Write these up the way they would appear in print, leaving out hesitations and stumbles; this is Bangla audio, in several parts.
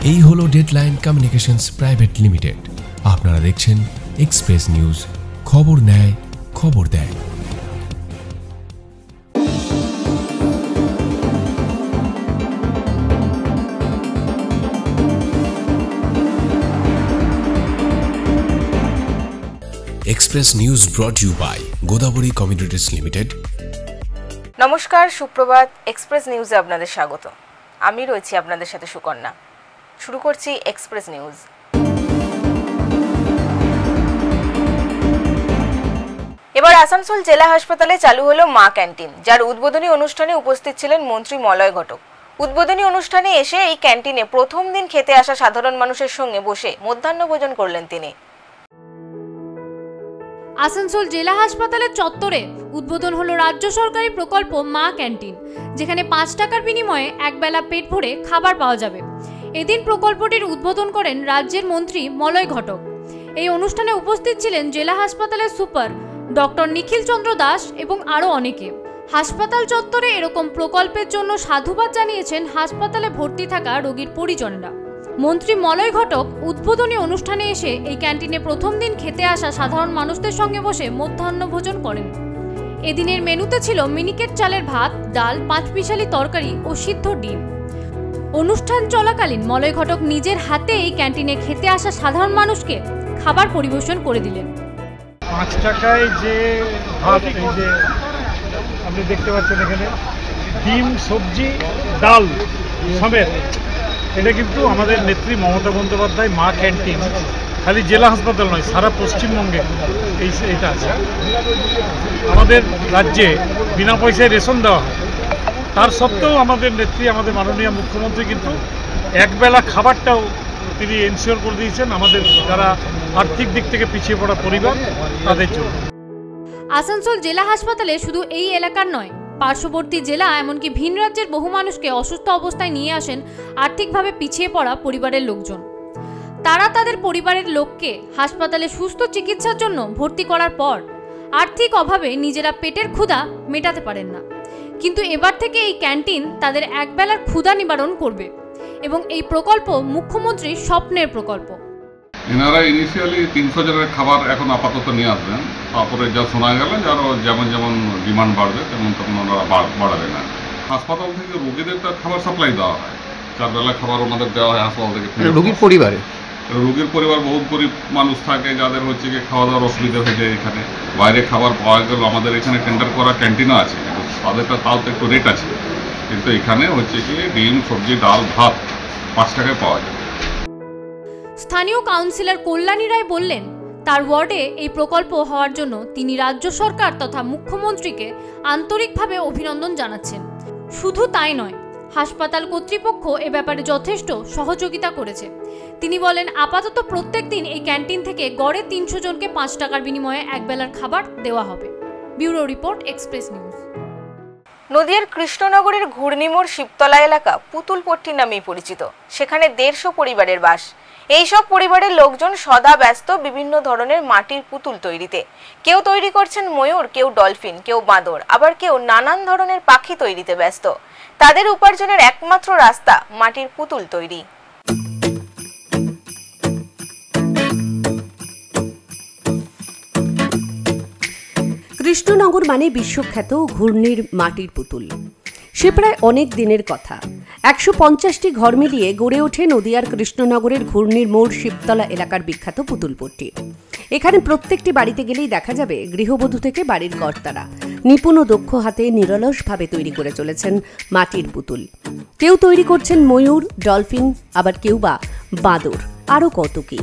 এই হলো ডেডলাইন কমিউনিকেশনস প্রাইভেট লিমিটেড। আপনারা দেখছেন এক্সপ্রেস নিউজ, খবর নেয় খবর দেয়। Express news brought you by Godavari communications limited. নমস্কার, সুপ্রভাত। এক্সপ্রেস নিউজে আপনাদের স্বাগত। আমি রয়েছি আপনাদের সাথে সুকন্যা। শুরু করছি এক্সপ্রেস নিউজ। এবার আসানসোল জেলা হাসপাতালে চালু হলো মা ক্যান্টিন, যার উদ্বোধনী অনুষ্ঠানে উপস্থিত ছিলেন মন্ত্রী মলয় ঘটক। উদ্বোধনী অনুষ্ঠানে এসে এই ক্যান্টিনে প্রথম দিন খেতে আসা সাধারণ মানুষের সঙ্গে বসে মধ্যাহ্নভোজন করলেন তিনি। আসানসোল জেলা হাসপাতালের চত্বরে উদ্বোধন হলো রাজ্য সরকারি প্রকল্প মা ক্যান্টিন, যেখানে 5 টাকার বিনিময়ে একবেলা পেট ভরে খাবার পাওয়া যাবে। এদিন প্রকল্পটির উদ্বোধন করেন রাজ্যের মন্ত্রী মলয় ঘটক। এই অনুষ্ঠানে উপস্থিত ছিলেন জেলা হাসপাতালের সুপার ডক্টর নিখিল চন্দ্র দাস এবং আরও অনেকে। হাসপাতাল চত্বরে এরকম প্রকল্পের জন্য সাধুবাদ জানিয়েছেন হাসপাতালে ভর্তি থাকা রোগীর পরিজনরা। মন্ত্রী মলয় ঘটক উদ্বোধনী অনুষ্ঠানে এসে এই ক্যান্টিনে প্রথম দিন খেতে আসা সাধারণ মানুষদের সঙ্গে বসে মধ্যাহ্নভোজন করেন। এদিনের মেনুতে ছিল মিনিকেট চালের ভাত, ডাল, 5 পিশালি তরকারি ও সিদ্ধ ডিম। অনুষ্ঠান চলাকালীন মলয় ঘটক নিজের হাতে এই ক্যান্টিনে খেতে আসা সাধারণ মানুষকে খাবার পরিবেশন করে দিলেন। 5 টাকায় যে ভাত, এই যে আপনি দেখতে পাচ্ছেন এখানে ডিম, সবজি, ডাল সমেত, এটা কিন্তু আমাদের নেত্রী মমতা বন্দ্যোপাধ্যায় মা ক্যান্টিন, খালি জেলা হাসপাতাল নয়, সারা পশ্চিমবঙ্গে এটা আছে। আমাদের রাজ্যে বিনা পয়সায় রেশন দেওয়া হয়, তার সত্ত্বেও আমাদের নেত্রী, আমাদের মাননীয় মুখ্যমন্ত্রী কিন্তু একবেলা খাবারটাও তিনি এনশিওর করে দিয়েছেন আমাদের যারা আর্থিক দিক থেকে পিছিয়ে পড়া পরিবার তাদের জন্য। আসানসোল জেলা হাসপাতালে শুধু এই এলাকার নয়, পার্শ্ববর্তী জেলা এমনকি ভিন রাজ্যের বহু মানুষকে অসুস্থ অবস্থায় নিয়ে আসেন আর্থিকভাবে পিছিয়ে পড়া পরিবারের লোকজন। তারা তাদের পরিবারের লোককে হাসপাতালে সুস্থ চিকিৎসার জন্য ভর্তি করার পর আর্থিক অভাবে নিজেরা পেটের ক্ষুধা মেটাতে পারেন না, কিন্তু এবার থেকে এই ক্যান্টিন তাদের একবেলার ক্ষুধা নিবারণ করবে এবং এই প্রকল্প মুখ্যমন্ত্রীর স্বপ্নের প্রকল্প। এনারা ইনিশিয়ালি 300 জনের খাবার এখন আপাতত নিয়ে আসবেন, তারপরে যা শোনা গেল যারা যেমন যেমন ডিমান্ড বাড়বে তেমন তখন ওনারা বাড়াবে না। হাসপাতাল থেকে রোগীদের তার খাবার সাপ্লাই দেওয়া হয়, 4 বেলা খাবার ওনাদের দেওয়া হয় হাসপাতাল থেকে। রোগীর পরিবার বহুত গরিব মানুষ থাকে, যাদের হচ্ছে কি খাওয়া দাওয়ার অসুবিধা হয়ে যায়। এখানে বাইরে খাবার পাওয়া গেল, আমাদের এখানে টেন্ডার করা ক্যান্টিনও আছে, তাদেরটা তাও তো একটু রেট আছে, কিন্তু এখানে হচ্ছে কি ডিম, সবজি, ডাল, ভাত 5 টাকায় পাওয়া যায়। স্থানীয় কাউন্সিলর কল্যাণী রায় বললেন, তার ওয়ার্ডে এই প্রকল্প হওয়ার জন্য তিনি রাজ্য সরকার তথা মুখ্যমন্ত্রীকে আন্তরিকভাবে অভিনন্দন জানাচ্ছেন। শুধু তাই নয়, হাসপাতাল কর্তৃপক্ষ এ ব্যাপারে যথেষ্ট সহযোগিতা করেছে। তিনি বলেন, আপাতত প্রত্যেক দিন এই ক্যান্টিন থেকে গড়ে 300 জনকে 5 টাকার বিনিময়ে একবেলার খাবার দেওয়া হবে। Bureau report, express news. নদিয়ার কৃষ্ণনগরের ঘূর্ণিমোড় শিবতলা এলাকা পুতুলপট্টি নামেই পরিচিত। সেখানে 150 পরিবারের বাস। এইসব পরিবারের লোকজন সদা ব্যস্ত বিভিন্ন ধরনের মাটির পুতুল তৈরিতে। কেউ তৈরি করছেন ময়ূর, কেউ ডলফিন, কেউ বাঁদর, আবার কেউ নানান ধরনের পাখি তৈরিতে ব্যস্ত। তাদের উপার্জনের একমাত্র রাস্তা মাটির পুতুল তৈরি। কৃষ্ণনগর মানে বিশ্বখ্যাত ঘূর্ণির মাটির পুতুল। সে প্রায় অনেক দিনের কথা। 150টি ঘর মিলিয়ে গড়ে ওঠে নদিয়ার কৃষ্ণনগরের ঘূর্ণির মোড় শিবতলা এলাকার বিখ্যাত পুতুলপট্টি। এখানে প্রত্যেকটি বাড়িতে গেলেই দেখা যাবে গৃহবধূ থেকে বাড়ির কর্তারা নিপুণ ও দক্ষ হাতে নিরলসভাবে তৈরি করে চলেছেন মাটির পুতুল। কেউ তৈরি করছেন ময়ূর, ডলফিন, আবার কেউ বা বাঁদর, আরও কত কি।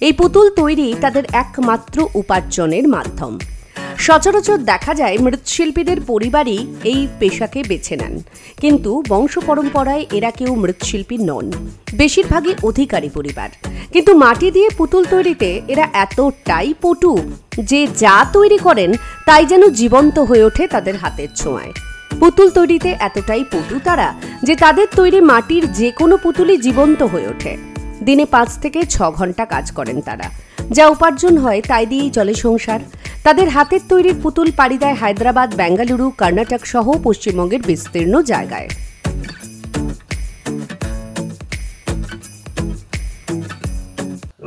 এই পুতুল তৈরি তাদের একমাত্র উপার্জনের মাধ্যম। সচরাচর দেখা যায় মৃৎশিল্পীদের পরিবারই এই পেশাকে বেছে নেন, কিন্তু বংশ পরম্পরায় এরা কেউ মৃৎশিল্পী নন, বেশিরভাগই অধিকারী পরিবার। কিন্তু মাটি দিয়ে পুতুল তৈরিতে এরা এতটাই পটু যে যা তৈরি করেন তাই যেন জীবন্ত হয়ে ওঠে তাদের হাতের ছোঁয়ায়। পুতুল তৈরিতে এতটাই পটু তারা যে তাদের তৈরি মাটির যে কোনো পুতুলই জীবন্ত হয়ে ওঠে। দিনে 5 থেকে 6 ঘন্টা কাজ করেন তারা। যা উপার্জন হয় তাই দিয়েই চলে সংসার। তাদের হাতের তৈরির পুতুল পাড়ি দেয় হায়দ্রাবাদ, বেঙ্গালুরু, কর্ণাটক সহ পশ্চিমবঙ্গের বিস্তীর্ণ জায়গায়।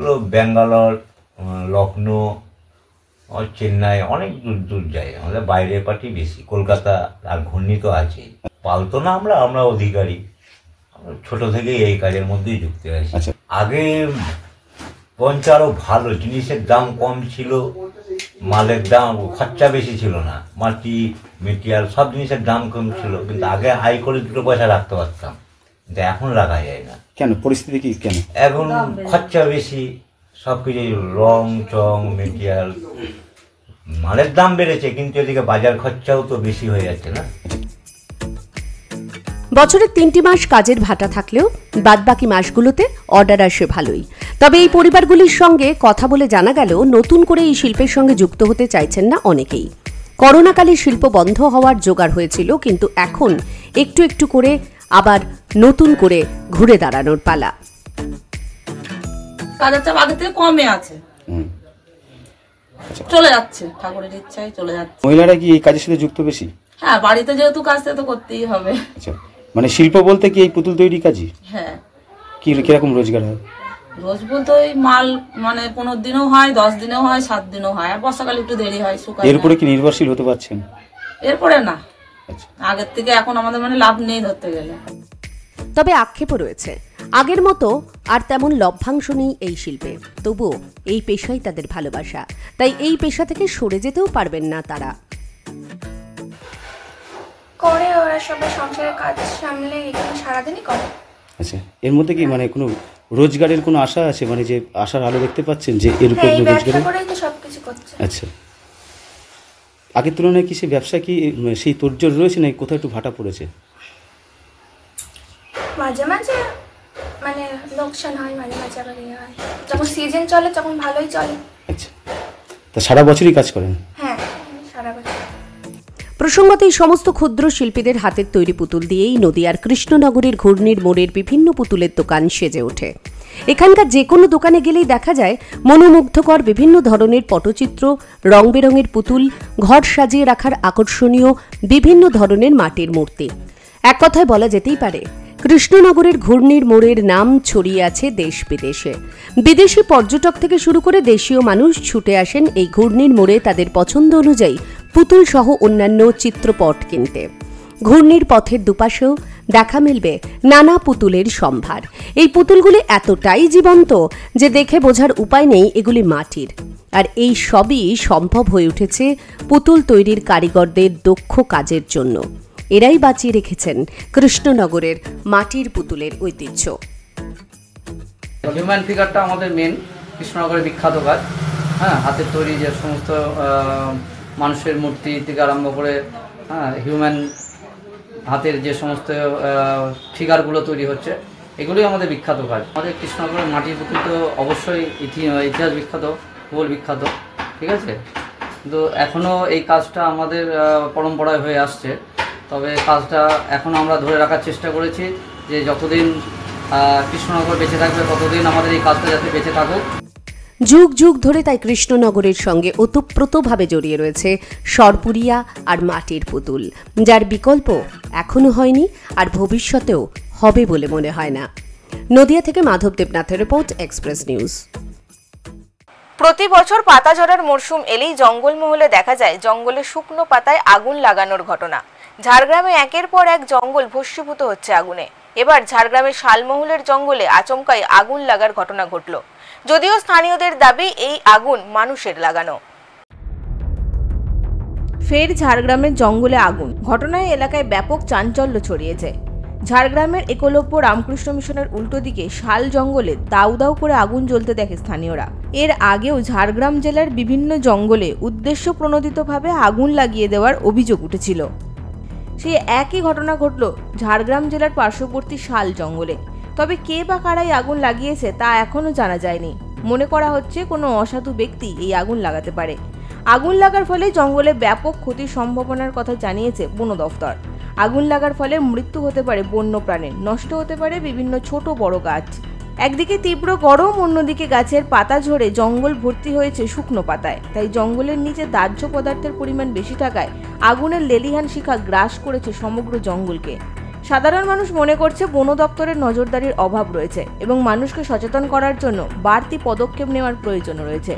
এগুলো ব্যাঙ্গালোর, লখনৌ, চেন্নাই অনেক দূর দূর যায়। আমাদের বাইরের পার্টি বেশি, কলকাতা আর ঘূর্ণি তো আছেই। পালতো না আমরা অধিকারী, ছোট থেকেই এই কাজের মধ্যেই যুক্ত আছি। আগে বঞ্চ আরও ভালো, জিনিসের দাম কম ছিল, মালের দাম খরচা বেশি ছিল না, মাটি মেটেরিয়াল সব জিনিসের দাম কম ছিল, কিন্তু আগে হাই করে 2 পয়সা রাখতে পারতাম, কিন্তু এখন রাখা যায় না। কেন, পরিস্থিতি কি কেন? এখন খরচা বেশি, সব কিছু রং চং মেটেরিয়াল মালের দাম বেড়েছে, কিন্তু এদিকে বাজার খরচাও তো বেশি হয়ে যাচ্ছে না। বছরের 3টি মাস কাজের ভাটা থাকলেও বাদবাকি মাসগুলোতে অর্ডার আসে ভালোই। তবে এই পরিবারগুলির সঙ্গে কথা বলে জানা গেল নতুন করে এই শিল্পের সঙ্গে যুক্ত হতে চাইছেন না অনেকেই। করোনাকালে শিল্প বন্ধ হওয়ার জোগাড় হয়েছিল, কিন্তু এখন একটু একটু করে আবার নতুন করে ঘুরে দাঁড়ানোর পালা। কাজের চাপ আগে থেকে কমে আছে, চলে যাচ্ছে, ঠাকুরের ইচ্ছায় চলে যাচ্ছে। মহিলারা কি এই কাজের সাথে যুক্ত বেশি? হ্যাঁ, বাড়িতে যেহেতু কাজ তো করতেই হবে। আচ্ছা, মানে শিল্প বলতে কি এই পুতুল তৈরি কাজই? হ্যাঁ। কিরকম রোজগার হয়? রোজ বলতে ওই মাল মানে 15 দিনও হয়, 10 দিনেও হয়, 7 দিনেও হয়, আর বর্ষাকালে একটু দেরি হয় শুকায়। এরপরে কি নির্ভরশীল হতে পারছেন? এরপরে না, আগের থেকে এখন আমাদের মানে লাভ নেই ধরতে গেলে। তবে আক্ষেপও রয়েছে, আগের মতো আর তেমন লভ্যাংশ নেই এই শিল্পে। তবুও এই পেশাই তাদের ভালোবাসা, তাই এই পেশা থেকে সরে যেতেও পারবেন না তারা। করে ওরা সবাই সংসারের কাজ সামলে এখানে সারাদিনই করে। আচ্ছা, এর মধ্যে কি মানে কোনো রোজগারের কোনো আশা আছে, মানে যে আশার আলো দেখতে পাচ্ছেন যে এর উপর রোজগার করেই তো সবকিছু করছে? আচ্ছা, আগের তুলনায় কি সেই ব্যবসা কি সেই তোড়জোড় রয়েছে না কোথাও একটু ভাটা পড়েছে? মাঝে মাঝে মানে লোকসান হয়, মাঝে মাঝে আবার ইয়ে হয়। যখন সিজন চলে তখন ভালোই চলে। আচ্ছা, তা সারা বছরই কাজ করেন? হ্যাঁ, সারা বছর। প্রসঙ্গত এই সমস্ত ক্ষুদ্র শিল্পীদের হাতের তৈরি পুতুল দিয়েই নদিয়ার কৃষ্ণনগরের ঘূর্ণির মোড়ের বিভিন্ন পুতুলের দোকান সেজে ওঠে। এখানকার যে কোনো দোকানে গেলেই দেখা যায় মনোমুগ্ধকর বিভিন্ন ধরনের পটচিত্র, রং বেরঙের পুতুল, ঘর সাজিয়ে রাখার আকর্ষণীয় বিভিন্ন ধরনের মাটির মূর্তি। এক কথায় বলা যেতেই পারে কৃষ্ণনগরের ঘূর্ণির মোড়ের নাম ছড়িয়ে আছে দেশ বিদেশে। বিদেশি পর্যটক থেকে শুরু করে দেশীয় মানুষ ছুটে আসেন এই ঘূর্ণির মোড়ে তাদের পছন্দ অনুযায়ী পুতুল সহ অন্যান্য চিত্রপট কিনতে। ঘূর্ণির পথের দুপাশেও দেখা মিলবে নানা পুতুলের সম্ভার। এই পুতুলগুলি এতটাই জীবন্ত যে দেখে বোঝার উপায় নেই এগুলি মাটির। আর এই সবই সম্ভব হয়ে উঠেছে পুতুল তৈরির কারিগরদের দক্ষ কাজের জন্য। এরাই বাঁচিয়ে রেখেছেন কৃষ্ণনগরের মাটির পুতুলের ঐতিহ্য। হিউম্যান ফিগারটা আমাদের মেন কৃষ্ণনগরের বিখ্যাত কাজ। হ্যাঁ, হাতের তৈরি যে সমস্ত মানুষের মূর্তি থেকে আরম্ভ করে হিউম্যান হাতের যে সমস্ত ফিগারগুলো তৈরি হচ্ছে, এগুলোই আমাদের বিখ্যাত কাজ। আমাদের কৃষ্ণনগরের মাটির পুতুল তো অবশ্যই ইতিহাস বিখ্যাত, ভূগোল বিখ্যাত, ঠিক আছে। কিন্তু এখনও এই কাজটা আমাদের পরম্পরায় হয়ে আসছে। তবে কাজটা এখন আমরা ধরে রাখার চেষ্টা করেছি যে যতদিন কৃষ্ণনগর বেঁচে থাকবে ততদিন আমাদের এই কাজটা যাতে বেঁচে থাকুক। যুগ যুগ ধরে তাই কৃষ্ণনগরের সঙ্গে ওতপ্রোতভাবে জড়িয়ে রয়েছে সরপুরিয়া আর মাটির পুতুল, যার বিকল্প এখনো হয়নি আর ভবিষ্যতেও হবে বলে মনে হয় না। নদিয়া থেকে মাধব দেবনাথের রিপোর্ট, এক্সপ্রেস নিউজ। প্রতি বছর পাতা ঝরার মরশুম এলেই জঙ্গলমহলে দেখা যায় জঙ্গলে শুকনো পাতায় আগুন লাগানোর ঘটনা। ঝাড়গ্রামে একের পর এক জঙ্গল ভস্মীভূত হচ্ছে আগুনে। এবার ঝাড়গ্রামের শালমহলের জঙ্গলে আচমকাই আগুন লাগার ঘটনা ঘটল, যদিও স্থানীয়দের দাবি এই আগুন মানুষের লাগানো। ফের ঝাড়গ্রামের জঙ্গলে আগুন, ঘটনায় এলাকায় ব্যাপক চাঞ্চল্য ছড়িয়েছে। ঝাড়গ্রামের একলব্য রামকৃষ্ণ মিশনের উল্টো দিকে শাল জঙ্গলে দাউ দাউ করে আগুন জ্বলতে দেখে স্থানীয়রা। এর আগেও ঝাড়গ্রাম জেলার বিভিন্ন জঙ্গলে উদ্দেশ্য প্রণোদিতভাবে আগুন লাগিয়ে দেওয়ার অভিযোগ উঠেছিল। সেই একই ঘটনা ঘটল ঝাড়গ্রাম জেলার পার্শ্ববর্তী শাল জঙ্গলে। তবে কে বা কারাই আগুন লাগিয়েছে তা এখনও জানা যায়নি। মনে করা হচ্ছে কোনো অসাধু ব্যক্তি এই আগুন লাগাতে পারে। আগুন লাগার ফলে জঙ্গলে ব্যাপক ক্ষতির সম্ভাবনার কথা জানিয়েছে বন দফতর। আগুন লাগার ফলে মৃত্যু হতে পারে বন্য প্রাণীর, নষ্ট হতে পারে বিভিন্ন ছোট বড় গাছ। একদিকে তীব্র গরম, অন্যদিকে গাছের পাতা ঝরে জঙ্গল ভর্তি হয়েছে শুকনো পাতায়। তাই জঙ্গলের নিচে দাহ্য পদার্থের পরিমাণ বেশি থাকায় আগুনের লেলিহান শিখা গ্রাস করেছে সমগ্র জঙ্গলকে। সাধারণ মানুষ মনে করছে বন দপ্তরের নজরদারির অভাব রয়েছে এবং মানুষকে সচেতন করার জন্য বাড়তি পদক্ষেপ নেওয়ার প্রয়োজন রয়েছে।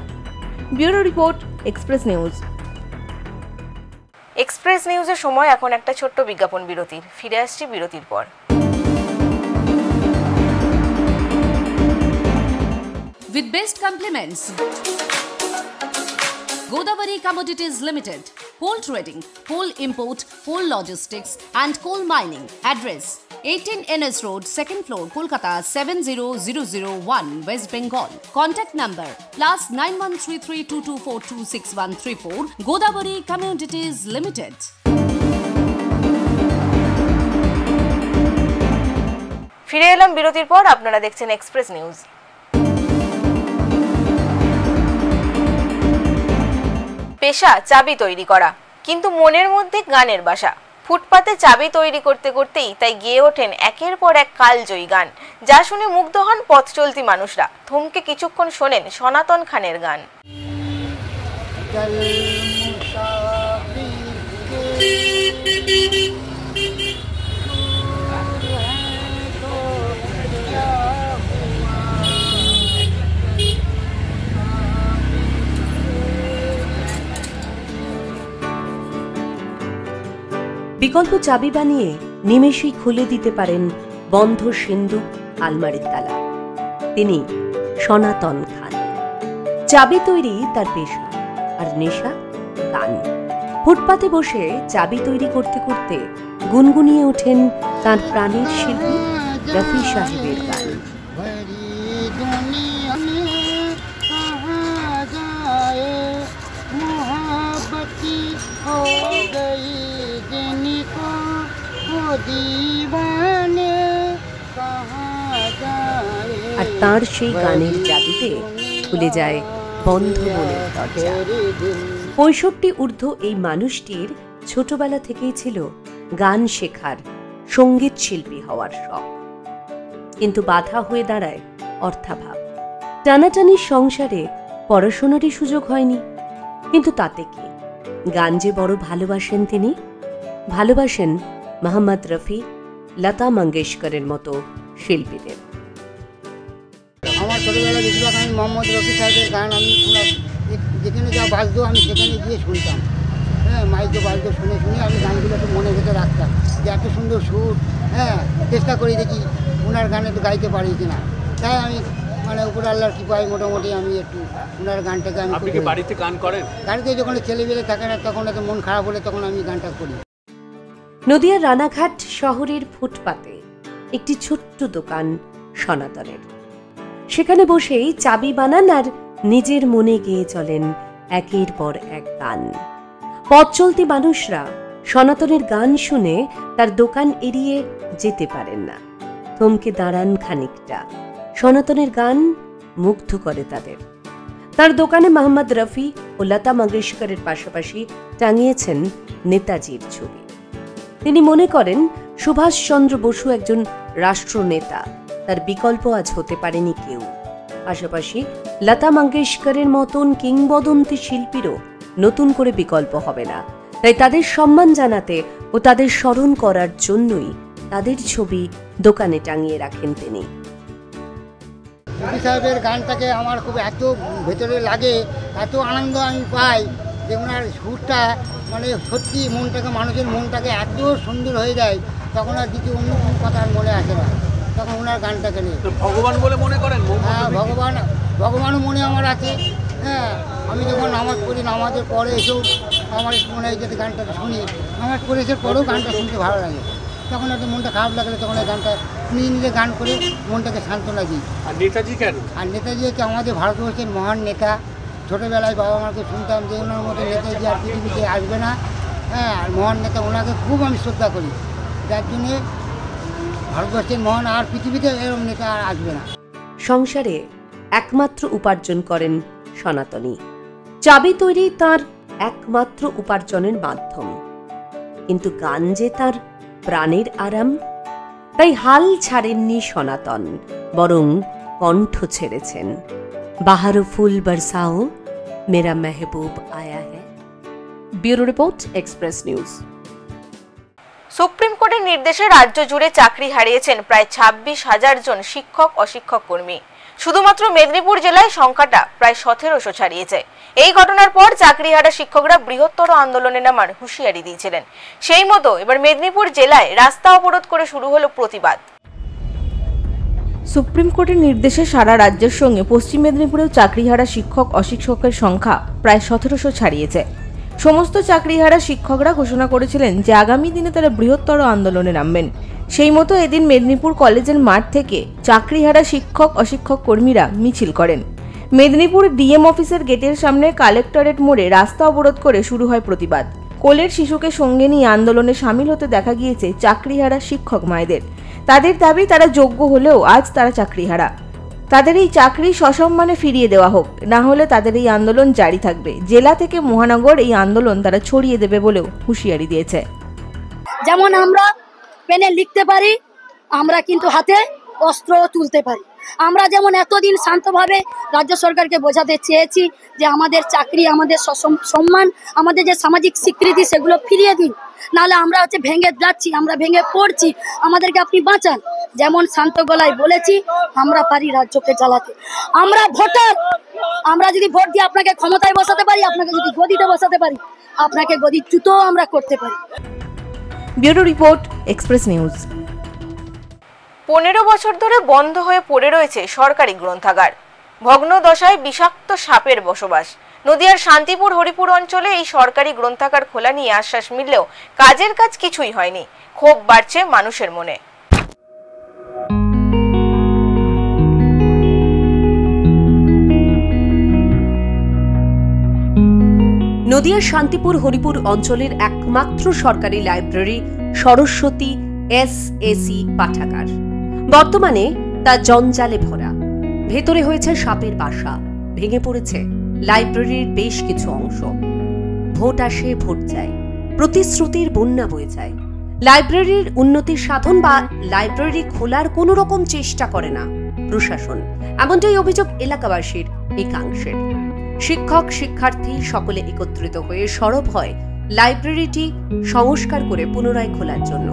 Bureau report, express news. Express নিউজের সময় এখন একটা ছোট্ট বিজ্ঞাপন বিরতির। ফিরে আসছি বিরতির পর। With best compliments, Godavari Commodities Limited, coal trading, coal import, coal logistics and coal mining. Address 18 NS Road, 2nd floor, Kolkata 70001, West Bengal. Contact number +913322426134. Godavari Commodities Limited. ফিরে এলাম বিরতির পর। আপনারা দেখছেন এক্সপ্রেস নিউজ। পেশা চাবি তৈরি করা, কিন্তু মনের মধ্যে গানের বাসা। ফুটপাতে চাবি তৈরি করতে করতেই তাই গেয়ে ওঠেন একের পর এক কালজয়ী গান, যা শুনে মুগ্ধ হন পথ চলতি মানুষরা। থমকে কিছুক্ষণ শোনেন সনাতন খানের গান। বিকল্প চাবি বানিয়ে নিমেষেই খুলে দিতে পারেন বন্ধ সিন্ধুক আলমারির তালা। তিনি সনাতন খান। চাবি তৈরি তার পেশা, আর নেশা গান। ফুটপাতে বসে চাবি তৈরি করতে করতে গুনগুনিয়ে ওঠেন তার প্রাণের শিল্পী রফি সাহেবের গান। আর তার সেই গানের জাদুতে খুলে যায় বন্ধ মনের দরজা। 65 ঊর্ধ্ব এই মানুষটির ছোটবেলা থেকেই ছিল গান শেখার, সঙ্গীত শিল্পী হওয়ার শখ। কিন্তু বাধা হয়ে দাঁড়ায় অর্থাভাব। টানাটানির সংসারে পড়াশোনারই সুযোগ হয়নি, কিন্তু তাতে কি, গান যে বড় ভালোবাসেন তিনি। ভালোবাসেন মোহাম্মদ রফি, লতা মঙ্গেশকরের মতো শিল্পীদের। আমার ছোটোবেলা বেশিরভাগ আমি মোহাম্মদ রফি সাহেবের গান আমি যেখানে যা বাজতো আমি সেখানে গিয়ে শুনতাম। হ্যাঁ, মাইকে বাজতো, শুনে শুনে আমি গানগুলো একটু মনে ভেতরে রাখতাম যে এত সুন্দর সুর। হ্যাঁ, চেষ্টা করি দেখি ওনার গান একটু গাইতে পারি কিনা। তাই আমি মানে উপর আল্লাহর কৃপায় মোটামুটি আমি একটু ওনার গানটাকে আমি। আপনি কি বাড়িতে গান করেন? বাড়িতে যখন ছেলেমেয়ে থাকে না, তখন এত মন খারাপ হলে তখন আমি গানটা করি। নদিয়ার রানাঘাট শহরের ফুটপাতে একটি ছোট্ট দোকান সনাতনের। সেখানে বসেই চাবি বানান আর নিজের মনে গেয়ে চলেন একের পর এক গান। পথ চলতি মানুষরা সনাতনের গান শুনে তার দোকান এড়িয়ে যেতে পারেন না, থমকে দাঁড়ান খানিকটা। সনাতনের গান মুগ্ধ করে তাদের। তার দোকানে মোহাম্মদ রফি ও লতা মঙ্গেশকরের পাশাপাশি টাঙিয়েছেন নেতাজির ছবি। তিনি মনে করেন সুভাষচন্দ্র বসু একজন রাষ্ট্রনেতা, তার বিকল্প আজ হতে পারেনি কেউ। পাশাপাশি লতা মঙ্গেশকরের মতন কিংবদন্তি শিল্পীরও নতুন করে বিকল্প হবে না। তাই তাদের সম্মান জানাতে ও তাদের স্মরণ করার জন্যই তাদের ছবি দোকানে টাঙিয়ে রাখেন তিনি। রফি সাহেবের গানটাকে আমার খুব এত ভেতরে লাগে, এত আনন্দ আমি পাই যে ওনার সুরটা মানে সত্যি মনটাকে, মানুষের মনটাকে এত সুন্দর হয়ে যায়, তখন আর দ্বিতীয় অন্য কোনো কথা আর মনে আসে না। তখন ওনার গানটাকে নিয়ে ভগবান বলে মনে করেন? হ্যাঁ, ভগবানও মনে আমার আছে। হ্যাঁ, আমি যখন নামাজ পড়ি, নামাজের পরে এসেও আমার মনে হয় যদি গানটা শুনি, নামাজ পড়ে এসে পরেও গানটা শুনতে ভালো লাগে। তখন একটু মনটা খারাপ লাগলে তখন এই গানটা নিজে নিজে গান করে মনটাকে সান্ত্বনা দিই। আর নেতাজি কেন? আর নেতাজি হচ্ছে আমাদের ভারতবর্ষের মহান নেতা। ছোটোবেলায় বাবা মাকে শুনতাম যে ওনার মতো নেতাজি আর পৃথিবীতে আসবে না। হ্যাঁ, আর মহান নেতা, ওনাকে খুব আমি শ্রদ্ধা করি, যার জন্যে ভারতবর্ষের মহান আর পৃথিবীতে এরকম নেতা আর আসবে না। সংসারে একমাত্র উপার্জন করেন সনাতনী। চাবি তৈরি তার একমাত্র উপার্জনের মাধ্যম, কিন্তু গান যে তার প্রাণের আরাম। তাই হাল ছাড়েননি সনাতন, বরং কণ্ঠ ছেড়েছেন। বাহারো ফুল বরসাও, মেরা মেহবুব আয়া হ্যায়। Bureau report, express news. Supreme কোর্টের নির্দেশে রাজ্য জুড়ে চাকরি হারিয়েছেন প্রায় 26,000 জন শিক্ষক অশিক্ষক কর্মী। শুধুমাত্র মেদিনীপুর জেলায় সংখ্যাটা প্রায় 1700 ছাড়িয়েছে। এই ঘটনার পর চাকরিহারা শিক্ষকরা বৃহত্তর আন্দোলনে নামার হুঁশিয়ারি দিয়েছিলেন। সেই মতো এবার মেদিনীপুর জেলায় রাস্তা অবরোধ করে শুরু হলো প্রতিবাদ। সুপ্রিম কোর্টের নির্দেশে সারা রাজ্যের সঙ্গে পশ্চিম মেদিনীপুরেও চাকরিহারা শিক্ষক অশিক্ষকের সংখ্যা প্রায় 1700 ছাড়িয়েছে। সমস্ত চাকরিহারা শিক্ষকরা ঘোষণা করেছিলেন যে আগামী দিনে তারা বৃহত্তর আন্দোলনে নামবেন। সেই মতো এদিন মেদিনীপুর কলেজের মাঠ থেকে চাকরিহারা শিক্ষক অশিক্ষক কর্মীরা মিছিল করেন। মেদিনীপুর ডিএম অফিসের গেটের সামনে কালেক্টরেট মোড়ে রাস্তা অবরোধ করে শুরু হয় প্রতিবাদ। কোলের শিশুকে সঙ্গে নিয়ে আন্দোলনে সামিল হতে দেখা গিয়েছে চাকরিহারা শিক্ষক মায়েদের। তাদের দাবি তারা যোগ্য হলেও আজ তারা চাকরিহারা। তাদের এই চাকরি সসম্মানে ফিরিয়ে দেওয়া হোক, না হলে তাদের এই আন্দোলন জারি থাকবে। জেলা থেকে মহানগর এই আন্দোলন তারা ছড়িয়ে দেবে বলেও হুঁশিয়ারি দিয়েছে। যেমন আমরা পেনে লিখতে পারি, আমরা কিন্তু হাতে অস্ত্র তুলতে পারি। আমরা যেমন এতদিন শান্তভাবে রাজ্য সরকারকে বোঝাতে চেয়েছি যে আমাদের চাকরি, আমাদের সম্মান, আমাদের যে সামাজিক স্বীকৃতি সেগুলো ফিরিয়ে দিন, নাহলে আমরা ভেঙে যাচ্ছি, আমরা ভেঙে পড়ছি, আমাদেরকে আপনি বাঁচান। যেমন শান্ত গলায় বলেছি, আমরা পারি রাজ্যকে চালাতে। আমরা ভোটার, আমরা যদি ভোট দিয়ে আপনাকে ক্ষমতায় বসাতে পারি, আপনাকে যদি গদিতে বসাতে পারি, আপনাকে গদিচ্যুতও আমরা করতে পারি। Bureau report, express news. 15 বছর ধরে বন্ধ হয়ে পড়ে রয়েছে সরকারি গ্রন্থাগার। ভগ্ন দশায় বিষাক্ত সাপের বসবাস। নদিয়ার শান্তিপুর হরিপুর অঞ্চলে এই সরকারি গ্রন্থাগার খোলা নিয়ে আশ্বাস মিললেও কাজের কাজ কিছুই হয়নি। ক্ষোভ বাড়ছে মানুষের মনে। নদিয়ার শান্তিপুর হরিপুর অঞ্চলের একমাত্র সরকারি লাইব্রেরি সরস্বতী এসএসি পাঠাগার। বর্তমানে তা জঞ্জালে ভরা। ভেতরে হয়েছে সাপের বাসা, ভেঙে পড়েছে লাইব্রেরির বেশ কিছু অংশ। ভোট আসে, ভোট যায়, প্রতিশ্রুতির বন্যা বয়ে যায়। লাইব্রেরির উন্নতির সাধন বা লাইব্রেরি খোলার কোনো রকম চেষ্টা করে না প্রশাসন, এমনটাই অভিযোগ এলাকাবাসীর একাংশের। শিক্ষক শিক্ষার্থী সকলে একত্রিত হয়ে সরব হয় লাইব্রেরিটি সংস্কার করে পুনরায় খোলার জন্য।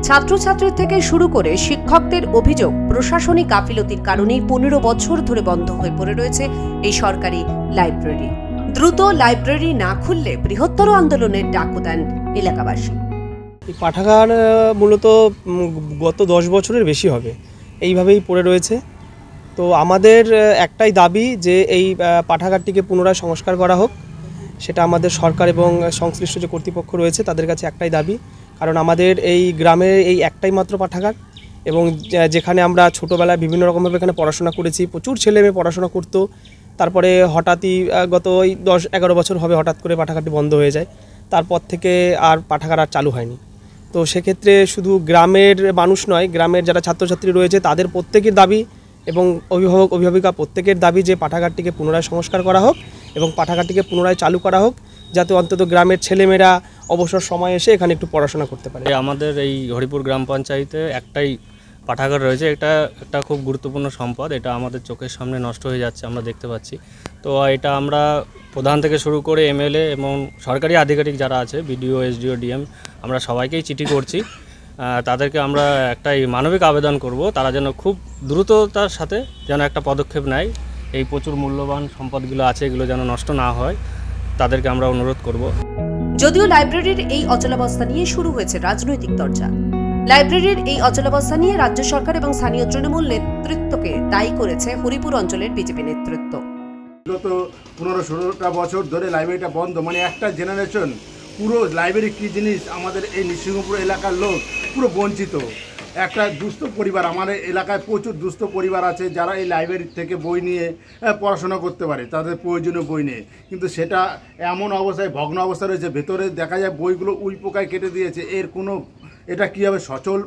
ছাত্রছাত্রীর থেকে শুরু করে শিক্ষকদের অভিযোগ প্রশাসনিক গাফিলতির কারণে 15 বছর ধরে বন্ধ হয়ে পড়ে রয়েছে এই সরকারি লাইব্রেরি। দ্রুত লাইব্রেরি না খুললে বৃহত্তর আন্দোলনের ডাকও দেন এলাকাবাসী। এই পাঠাগার মূলত গত 10 বছরের বেশি হবে এইভাবেই পড়ে রয়েছে। তো আমাদের একটাই দাবি যে এই পাঠাগারটিকে পুনরায় সংস্কার করা হোক। সেটা আমাদের সরকার এবং সংশ্লিষ্ট যে কর্তৃপক্ষ রয়েছে তাদের কাছে একটাই দাবি, কারণ আমাদের এই গ্রামে এই একটাই মাত্র পাঠাগার এবং যেখানে আমরা ছোটোবেলায় বিভিন্ন রকমভাবে এখানে পড়াশোনা করেছি, প্রচুর ছেলে মেয়ে পড়াশোনা করতো। তারপরে হঠাৎই গত 10-11 বছর হবে হঠাৎ করে পাঠাগারটি বন্ধ হয়ে যায়। তারপর থেকে আর পাঠাগার আর চালু হয়নি। তো সেক্ষেত্রে শুধু গ্রামের মানুষ নয়, গ্রামের যারা ছাত্রছাত্রী রয়েছে তাদের প্রত্যেকের দাবি এবং অভিভাবক অভিভাবিকা প্রত্যেকের দাবি যে পাঠাগারটিকে পুনরায় সংস্কার করা হোক এবং পাঠাগারটিকে পুনরায় চালু করা হোক, যাতে অন্তত গ্রামের ছেলেমেয়েরা অবসর সময় এসে এখানে একটু পড়াশোনা করতে পারে। আমাদের এই হরিপুর গ্রাম পঞ্চায়েতে একটাই পাঠাগার রয়েছে। এটা একটা খুব গুরুত্বপূর্ণ সম্পদ। এটা আমাদের চোখের সামনে নষ্ট হয়ে যাচ্ছে, আমরা দেখতে পাচ্ছি। তো এটা আমরা প্রধান থেকে শুরু করে এমএলএ এবং সরকারি আধিকারিক যারা আছে, বিডিও, এসডিও, ডিএম, আমরা সবাইকেই চিঠি করছি। তাদেরকে আমরা একটাই মানবিক আবেদন করব, তারা যেন খুব দ্রুততার সাথে যেন একটা পদক্ষেপ নেয়। এই প্রচুর মূল্যবান সম্পদগুলো আছে, এগুলো যেন নষ্ট না হয়, তাদেরকে আমরা অনুরোধ করব। যদিও লাইব্রেরির এই অচলাবস্থা নিয়ে শুরু হয়েছে রাজনৈতিক চর্চা। লাইব্রেরির এই অচলাবস্থা নিয়ে রাজ্য সরকার এবং স্থানীয় তৃণমূল নেতৃত্বকে দায়ী করেছে হরিপুর অঞ্চলের বিজেপি নেতৃত্ব। গত 15-16টা বছর ধরে লাইব্রেরিটা বন্ধ, মানে একটা জেনারেশন পুরো লাইব্রেরি কী জিনিস আমাদের এই নৃসিংহপুর এলাকার লোক পুরো বঞ্চিত। একটা দুস্থ পরিবার, আমাদের এলাকায় প্রচুর দুস্থ পরিবার আছে যারা এই লাইব্রেরি থেকে বই নিয়ে পড়াশোনা করতে পারে, তাদের প্রয়োজনীয় বই নিয়ে, কিন্তু সেটা এমন অবস্থায় ভগ্ন অবস্থা রয়েছে, ভেতরে দেখা যায় বইগুলো উই পোকায় কেটে দিয়েছে। এর কোনো এটা কীভাবে সচল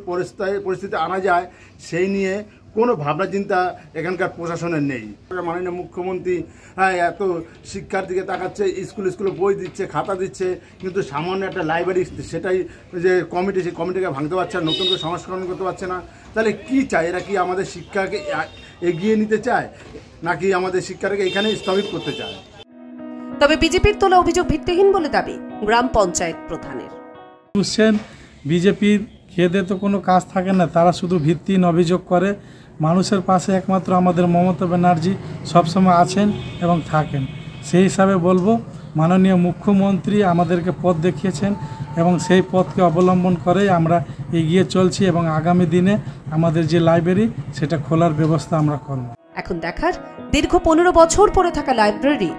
পরিস্থিতি আনা যায় সেই নিয়ে কোনো ভাবনা চিন্তা এখানকার প্রশাসনের নেই। মাননীয় মুখ্যমন্ত্রী এত শিক্ষার দিকে তাকাচ্ছে, স্কুলে বই দিচ্ছে, খাতা দিচ্ছে, কিন্তু সামান্য একটা লাইব্রেরি সেটাই যে কমিটি, সেই কমিটিকে ভাঙতে পারছে না, নতুন করে সংস্করণ করতে পারছে না। তাহলে কি চায় এরা? কি আমাদের শিক্ষাকে এগিয়ে নিতে চায় নাকি আমাদের শিক্ষাটাকে এখানে স্থগিত করতে চায়? তবে বিজেপির তোলা অভিযোগ ভিত্তিহীন বলে দাবি গ্রাম পঞ্চায়েত প্রধানের। বুঝছেন বিজেপির খেদে তো কোনো কাজ থাকে না, তারা শুধু ভিত্তিহীন অভিযোগ করে। মানুষের পাশে একমাত্র আমাদের মমতা ব্যানার্জি সবসময় আছেন এবং থাকেন। সেই হিসাবে বলবো, মাননীয় মুখ্যমন্ত্রী আমাদেরকে পথ দেখিয়েছেন এবং সেই পথকে অবলম্বন করেই আমরা এগিয়ে চলছি এবং আগামী দিনে আমাদের যে লাইব্রেরি সেটা খোলার ব্যবস্থা আমরা করব। এখন দেখার, দীর্ঘ 15 বছর পরে থাকা লাইব্রেরি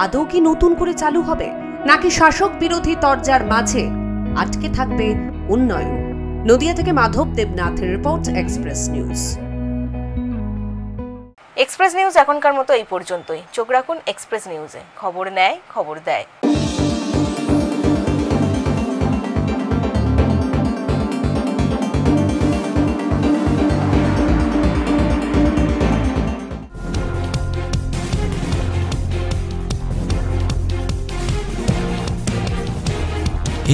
আদৌ কি নতুন করে চালু হবে, নাকি শাসক বিরোধী তরজার মাঝে আটকে থাকবে উন্নয়ন। নদিয়া থেকে মাধব দেবনাথের report, express news. Express news এখনকার মতো এই পর্যন্তই। চোখ রাখুন এক্সপ্রেস নিউজে। খবর নেয়, খবর দেয়।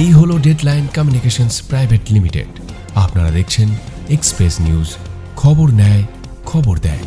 এই হলো ডেডলাইন কমিউনিকেশনস প্রাইভেট লিমিটেড। আপনারা দেখছেন এক্সপ্রেস নিউজ। খবর নেয়, খবর দেয়।